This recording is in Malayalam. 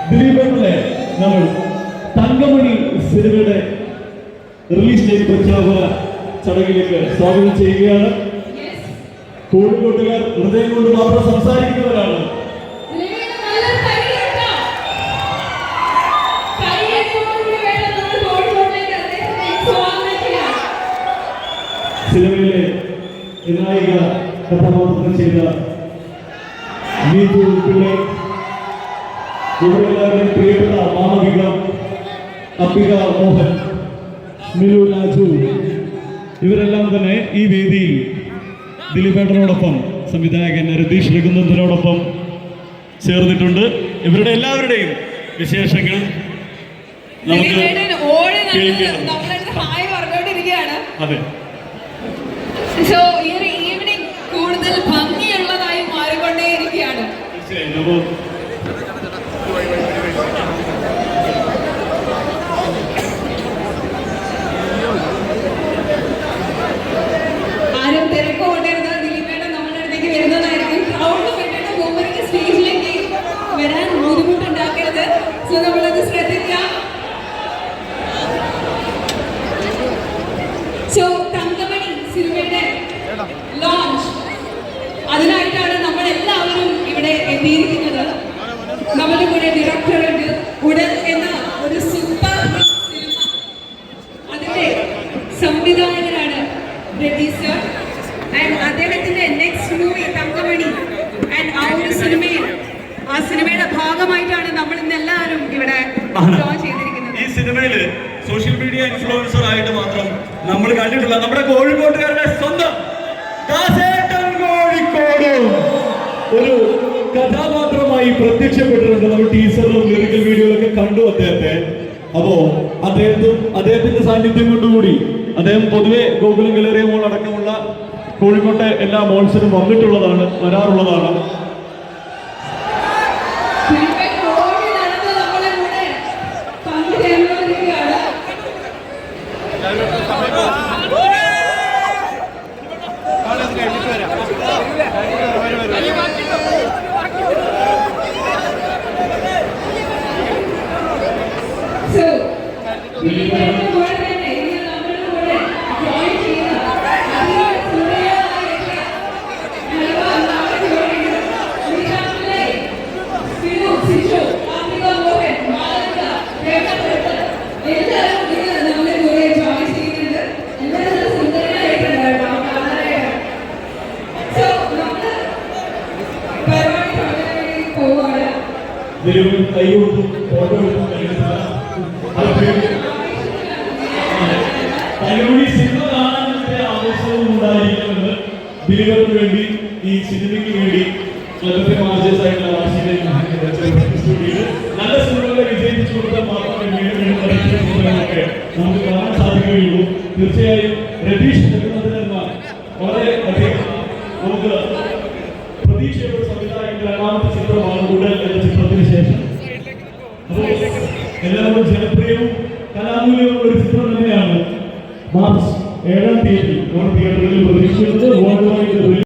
ദിലീപേട്ടനെ നമ്മൾ തങ്കമണി സിനിമയുടെ റിലീസ് ഡേറ്റ് പ്രഖ്യാപന ചടങ്ങിലേക്ക് സ്വാഗതം ചെയ്യുകയാണ്. കോഴിക്കോട്ടുകാർ ഹൃദയം കൊണ്ട് മാത്രം സംസാരിക്കുന്നവരാണ്. സിനിമയിലെ നായിക കഥാപാത്രം ചെയ്ത നീതു പിള്ളെ, ഇവരെല്ലാവരുടെയും പ്രിയപ്പെട്ട മാളവിക, അംബിക മോഹൻ, മിലു രാജു, ഇവരെല്ലാം തന്നെ ഈ വേദിയിൽ ദിലീപേട്ടനോടൊപ്പം സംവിധായകൻ രതീഷ് രഘുനന്ദനോടൊപ്പം ചേർന്നിട്ടുണ്ട്. ഇവരുടെ എല്ലാവരുടെയും വിശേഷങ്ങൾ നമുക്ക് അതെ ഈ ഒരു ഈവനിങ് കൂടുതൽ ഭംഗിയുള്ളതായി മാറിക്കൊണ്ടേയിരിക്കുകയാണ്. ആരും തിരക്കൊണ്ടിരുന്ന ദിലീപേട്ടൻ നമ്മുടെ അടുത്തേക്ക് വരുന്നതായിരിക്കും. ക്രൗഡ് പെട്ടിട്ട് മുമ്പേക്ക് സ്റ്റേജിലേക്ക് വരാൻ ബുദ്ധിമുട്ടുണ്ടാക്കരുത്. സോ നമ്മളത് ശ്രദ്ധിക്കാം. സോ തങ്കമണി സിനിമയുടെ ലോഞ്ച്, അതിനായിട്ടാണ് നമ്മൾ എല്ലാവരും ഇവിടെ എത്തിയിരിക്കുന്നത്. നമ്മുടെ കൂടെ ഡയറക്ടറുണ്ട്. ഉടൻ എന്ന ഒരു സൂപ്പർ സിനിമ, അതിന്റെ സംവിധായകനാണ് രതീഷ് സർ. ആൻഡ് അദ്ദേഹത്തിന്റെ നെക്സ്റ്റ് മൂവി തങ്കമണി. ആൻഡ് ആ ഒരു ആ സിനിമയുടെ ഭാഗമായിട്ടാണ് നമ്മൾ ഇന്ന് എല്ലാവരും ഇവിടെ ലോഞ്ച് ചെയ്തിരിക്കുന്നത്. ഈ സിനിമയില് സോഷ്യൽ മീഡിയ ഇൻഫ്ലുവൻസർ ആയിട്ട് മാത്രം നമ്മൾ കണ്ടിട്ടുള്ള നമ്മുടെ കോഴിക്കോട്ടുകാരുടെ സ്വന്തം കോഴിക്കോട് ഒരു കഥാപാത്രമായി പ്രത്യക്ഷപ്പെട്ടിട്ടുണ്ട്. നമ്മൾ ടീസറിലും ലിറിക്കൽ വീഡിയോയിലൊക്കെ കണ്ടു അദ്ദേഹത്തെ. അപ്പോ അദ്ദേഹത്തിന്റെ സാന്നിധ്യം കൊണ്ടുകൂടി അദ്ദേഹം പൊതുവെ ഗോകുലം ഗലേറിയ മോൾ അടക്കമുള്ള കോഴിക്കോട്ടെ എല്ലാ മോൾസിനും വരാറുള്ളതാണ്. ആവശ്യവും ഉണ്ടായിരിക്കുമെന്ന് ദിലീപേട്ടന് വേണ്ടി ഈ സിനിമയ്ക്ക് വേണ്ടി നല്ല സിനിമകളെ വിജയിപ്പിച്ചു കൊടുത്താൽ മാത്രമേ നമുക്ക് കാണാൻ സാധിക്കുകയുള്ളൂ. തീർച്ചയായും രതീഷ് രഘുനന്ദൻ വളരെ അധികം നമുക്ക് പ്രതീക്ഷയുള്ള സംവിധായകന്റെ രണ്ടാമത്തെ ചിത്രമാണ് ഉടൻ എന്ന ചിത്രത്തിന് ശേഷം. അപ്പോൾ എല്ലാവരും ജനപ്രിയവും കലാമൂല്യവും ഒരു ചിത്രം തന്നെയാണ് മാർച്ച് 7-ാം തീയതി തിയേറ്ററുകളിൽ പ്രതീക്ഷിക്കുന്നത്.